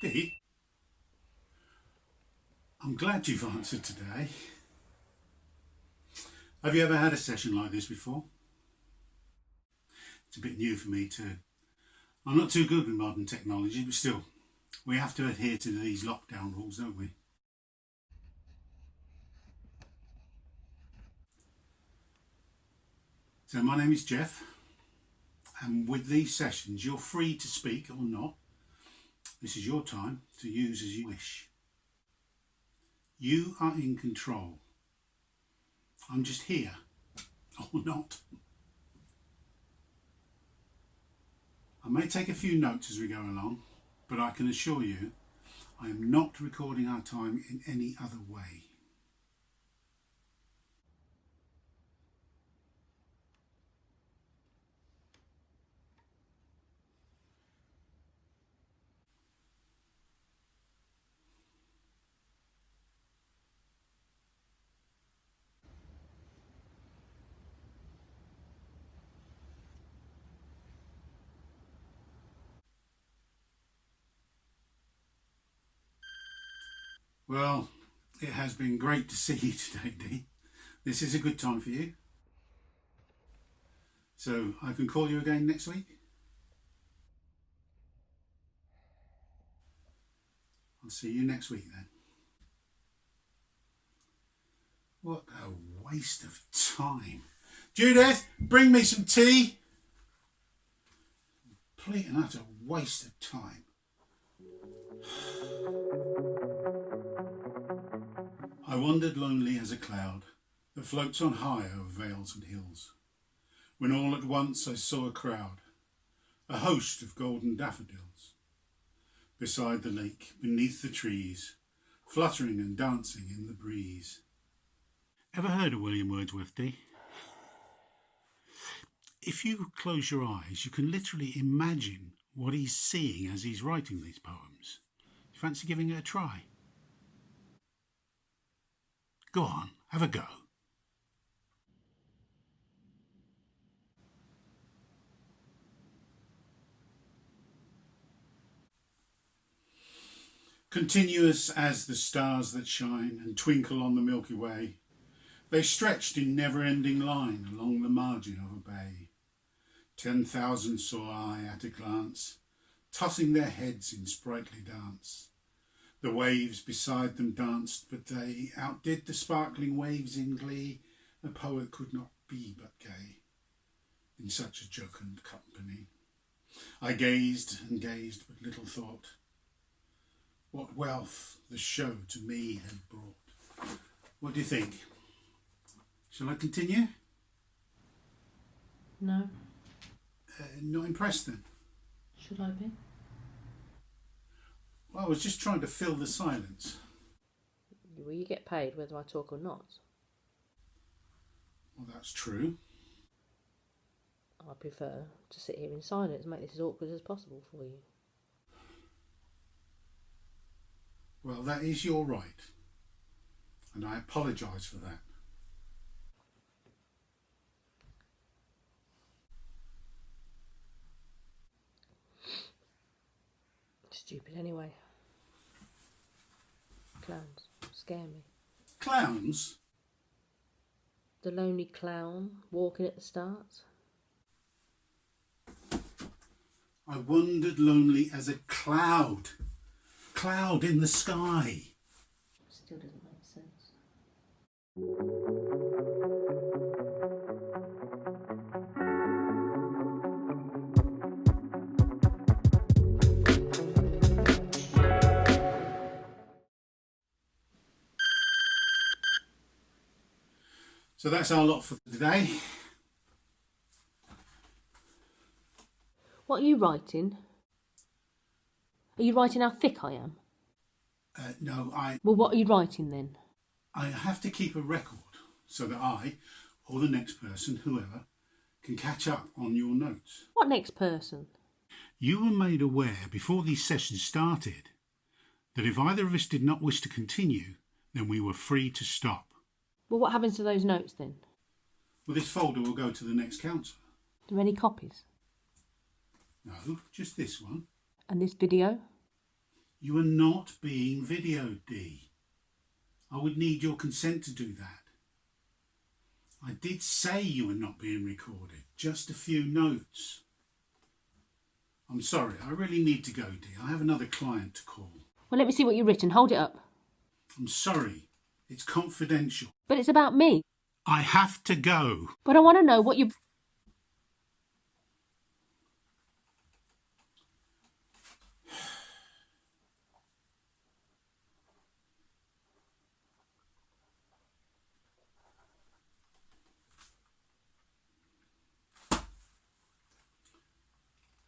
Dee, I'm glad you've answered today. Have you ever had a session like this before? It's a bit new for me too. I'm not too good with modern technology, but still, we have to adhere to these lockdown rules, don't we? So my name is Jeff, and with these sessions you're free to speak or not. This is your time to use as you wish. You are in control. I'm just here, or not. I may take a few notes as we go along, but I can assure you I am not recording our time in any other way. Well, it has been great to see you today, Dee. This is a good time for you. So I can call you again next week? I'll see you next week then. What a waste of time. Judith, bring me some tea. Complete and utter waste of time. I wandered lonely as a cloud that floats on high over vales and hills, when all at once I saw a crowd, a host of golden daffodils, beside the lake, beneath the trees, fluttering and dancing in the breeze. Ever heard of William Wordsworth, Dee? If you close your eyes, you can literally imagine what he's seeing as he's writing these poems. You fancy giving it a try? Go on, have a go. Continuous as the stars that shine and twinkle on the Milky Way, they stretched in never-ending line along the margin of a bay. 10,000 saw I at a glance, tossing their heads in sprightly dance. The waves beside them danced, but they outdid the sparkling waves in glee. A poet could not be but gay in such a jocund company. I gazed and gazed, but little thought what wealth the show to me had brought. What do you think? Shall I continue? No. Not impressed then? Should I be? Well, I was just trying to fill the silence. Will you get paid whether I talk or not? Well, that's true. I prefer to sit here in silence and make this as awkward as possible for you. Well, that is your right, and I apologise for that. Stupid anyway. Clowns scare me. Clowns? The lonely clown walking at the start. I wandered lonely as a cloud in the sky. Still doesn't make sense. So that's our lot for today. What are you writing? Are you writing how thick I am? No, Well, what are you writing then? I have to keep a record so that I, or the next person, whoever, can catch up on your notes. What next person? You were made aware before these sessions started that if either of us did not wish to continue, then we were free to stop. Well, what happens to those notes then? Well, this folder will go to the next counsellor. Are there any copies? No, just this one. And this video? You are not being videoed, Dee. I would need your consent to do that. I did say you were not being recorded. Just a few notes. I'm sorry, I really need to go, Dee. I have another client to call. Well, let me see what you've written. Hold it up. I'm sorry. It's confidential. But it's about me. I have to go. But I want to know what you...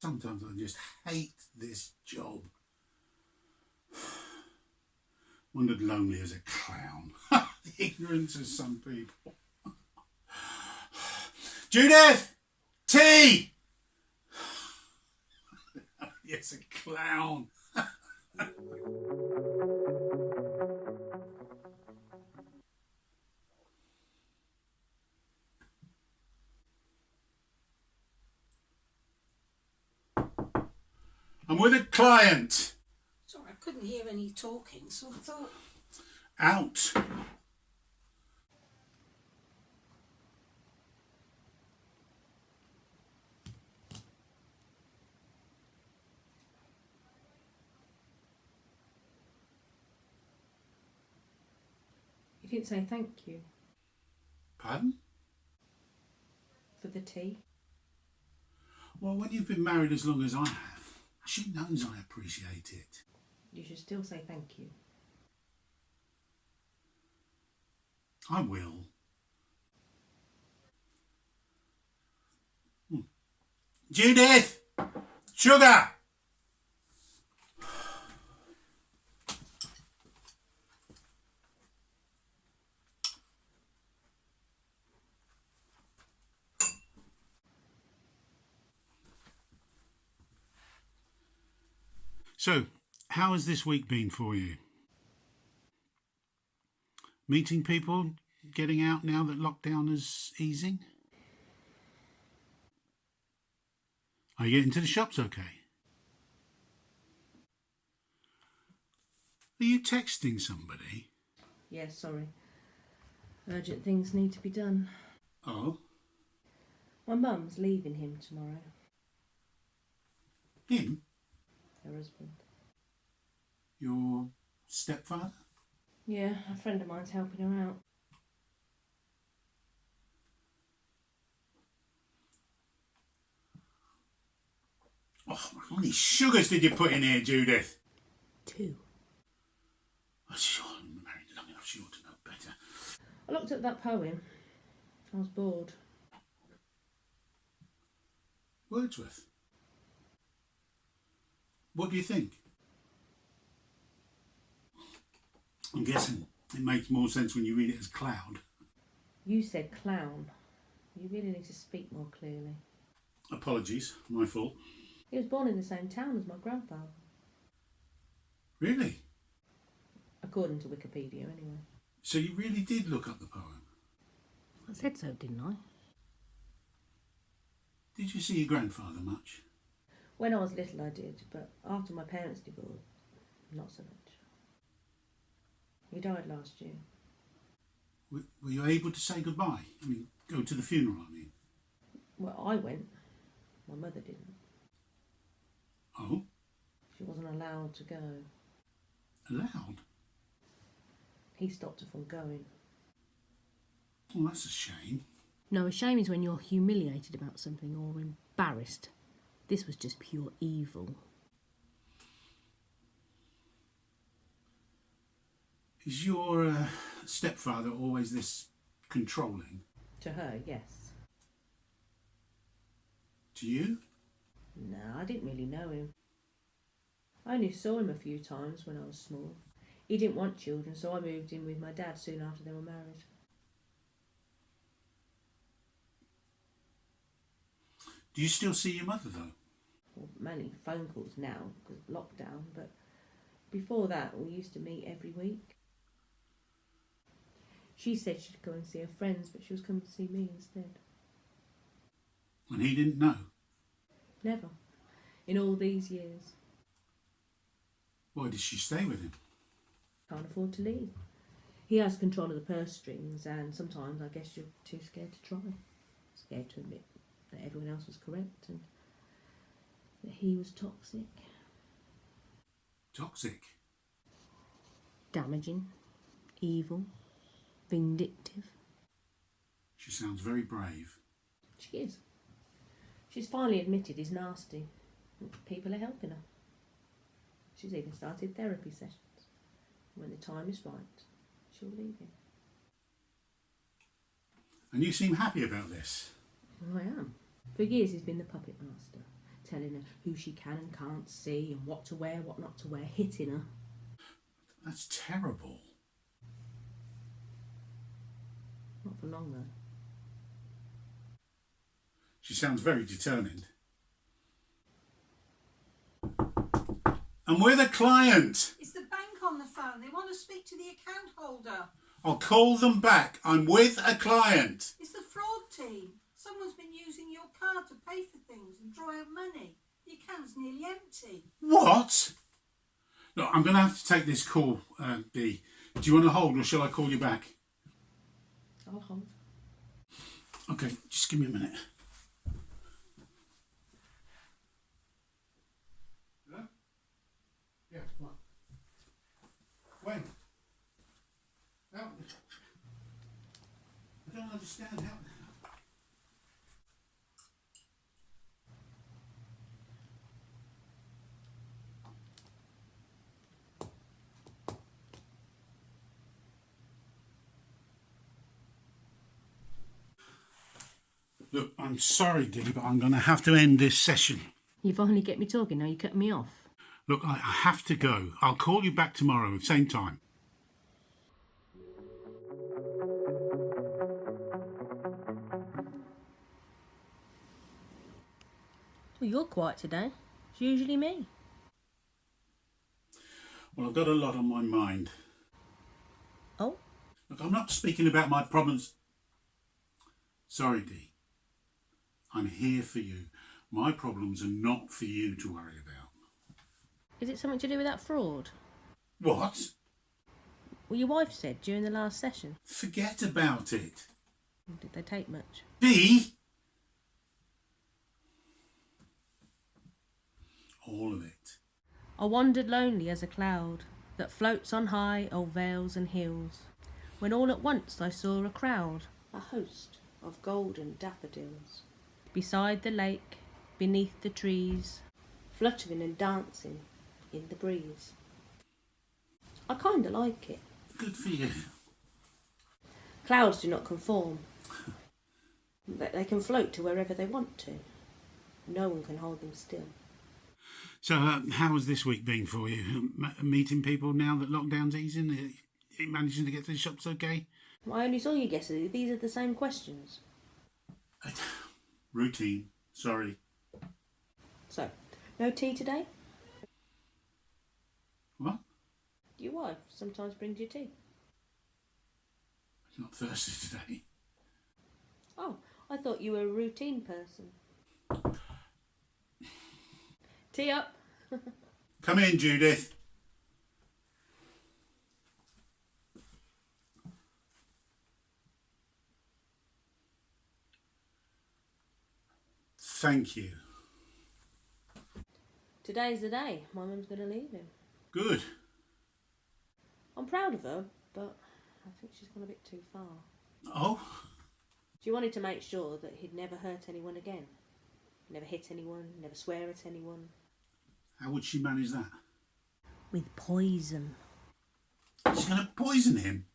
Sometimes I just hate this job. Wandered lonely as a clown. The ignorance of some people. Judith! Tea! Yes, a clown. I'm with a client. Sorry, I couldn't hear any talking, so I thought... Out. You didn't say thank you Pardon? for the tea. Well, when you've been married as long as I have, she knows I appreciate it. You should still say thank you. I will. Judith! Sugar! So, how has this week been for you? Meeting people, getting out now that lockdown is easing? Are you getting to the shops okay? Are you texting somebody? Yes, sorry. Urgent things need to be done. Oh? My mum's leaving him tomorrow. Him? Her husband. Your stepfather? Yeah, a friend of mine's helping her out. Oh, how many sugars did you put in here, Judith? 2. I'm sure I'm married long enough, she ought to know better. I looked at that poem. I was bored. Wordsworth. What do you think? I'm guessing it makes more sense when you read it as cloud. You said clown. You really need to speak more clearly. Apologies, my fault. He was born in the same town as my grandfather. Really? According to Wikipedia, anyway. So you really did look up the poem? I said so, didn't I? Did you see your grandfather much? When I was little, I did, but after my parents' divorce, not so much. He died last year. Were you able to say goodbye? I mean, go to the funeral, I mean. Well, I went. My mother didn't. Oh? She wasn't allowed to go. Allowed? He stopped her from going. Well, that's a shame. No, a shame is when you're humiliated about something or embarrassed. This was just pure evil. Is your stepfather always this controlling? To her, yes. To you? No, I didn't really know him. I only saw him a few times when I was small. He didn't want children, so I moved in with my dad soon after they were married. Do you still see your mother, though? Well, mainly phone calls now because of lockdown, but before that we used to meet every week. She said she'd go and see her friends, but she was coming to see me instead. And he didn't know? Never. In all these years. Why did she stay with him? Can't afford to leave. He has control of the purse strings, and sometimes I guess you're too scared to try. Scared to admit that everyone else was correct and that he was toxic. Toxic? Damaging, evil, vindictive. She sounds very brave. She is. She's finally admitted he's nasty. People are helping her. She's even started therapy sessions. When the time is right, she'll leave him. And you seem happy about this. I am. For years he's been the puppet master, telling her who she can and can't see and what to wear, what not to wear, hitting her. That's terrible. Not for long though. She sounds very determined. I'm with a client. Is the bank on the phone? They want to speak to the account holder. I'll call them back. I'm with a client. It's the fraud team. Someone's been using your card to pay for things and draw out money. The account's nearly empty. What? Look, I'm going to have to take this call, Dee. Do you want to hold or shall I call you back? I'll hold. Okay, just give me a minute. Hello? Yeah, what? When? How? I don't understand how. Look, I'm sorry, Dee, but I'm going to have to end this session. You finally get me talking, now you cut me off. Look, I have to go. I'll call you back tomorrow at the same time. Well, you're quiet today. It's usually me. Well, I've got a lot on my mind. Oh? Look, I'm not speaking about my problems. Sorry, Dee. I'm here for you. My problems are not for you to worry about. Is it something to do with that fraud? What? Well, your wife said during the last session. Forget about it. Did they take much? Dee? All of it. I wandered lonely as a cloud that floats on high o'er vales and hills, when all at once I saw a crowd, a host of golden daffodils, beside the lake, beneath the trees, fluttering and dancing in the breeze. I kinda like it. Good for you. Clouds do not conform. They can float to wherever they want to. No one can hold them still. So, how has this week been for you? Meeting people now that lockdown's easing? Managing to get to the shops okay? I only saw you yesterday. These are the same questions. Routine. Sorry. So, no tea today? What? Your wife sometimes brings you tea. I'm not thirsty today. Oh, I thought you were a routine person. Tea up. Come in, Judith. Thank you. Today's the day. My mum's going to leave him. Good. I'm proud of her, but I think she's gone a bit too far. Oh? She wanted to make sure that he'd never hurt anyone again. Never hit anyone, never swear at anyone. How would she manage that? With poison. She's going to poison him.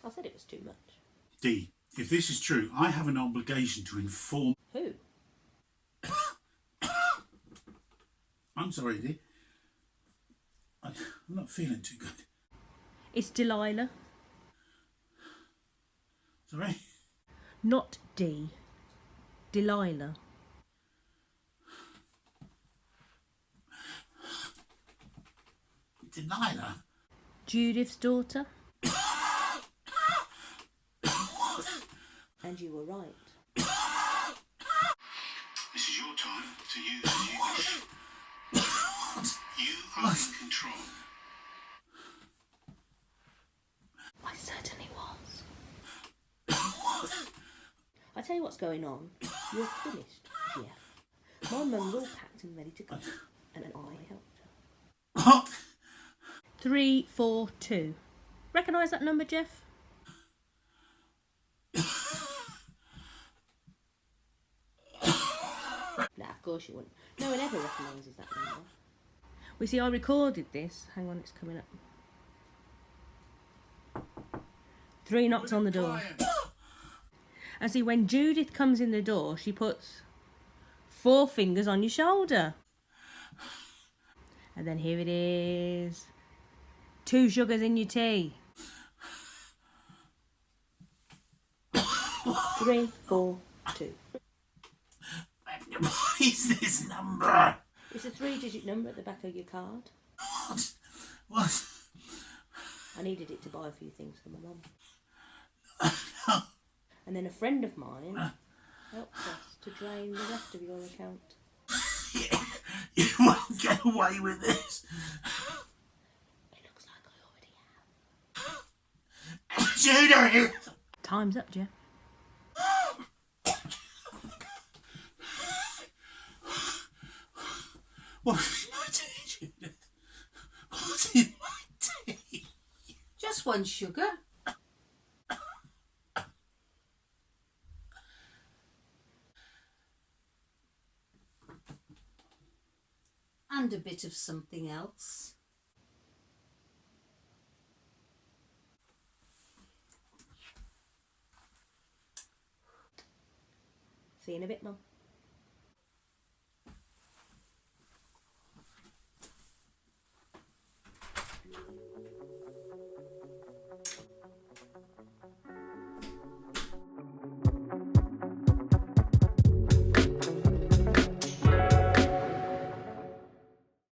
I said it was too much. Dee, if this is true, I have an obligation to inform... Who? I'm sorry, Dee. I'm not feeling too good. It's Delilah. Sorry? Not Dee. Delilah. Delilah? Judith's daughter. And you were right. This is your time to use as you wish. You are in control. tell you what's going on. You're finished, Jeff. My mum's all packed and ready to go, and I helped her. What? 342. Recognise that number, Jeff? Nah, of course you wouldn't. No one ever recognises that number. We see, I recorded this. Hang on, it's coming up. 3 knocks on the door. And see, when Judith comes in the door, she puts 4 fingers on your shoulder. And then here it is. 2 sugars in your tea. 3, 4, 2. What is this number? It's a 3-digit number at the back of your card. What? I needed it to buy a few things for my mum. And then a friend of mine helped us to drain the rest of your account. You won't get away with this. It looks like I already have. Judith! Time's up, Jeff. What's in my tea, Judith? What's in my tea? Just 1 sugar. And a bit of something else. See you in a bit, Mum.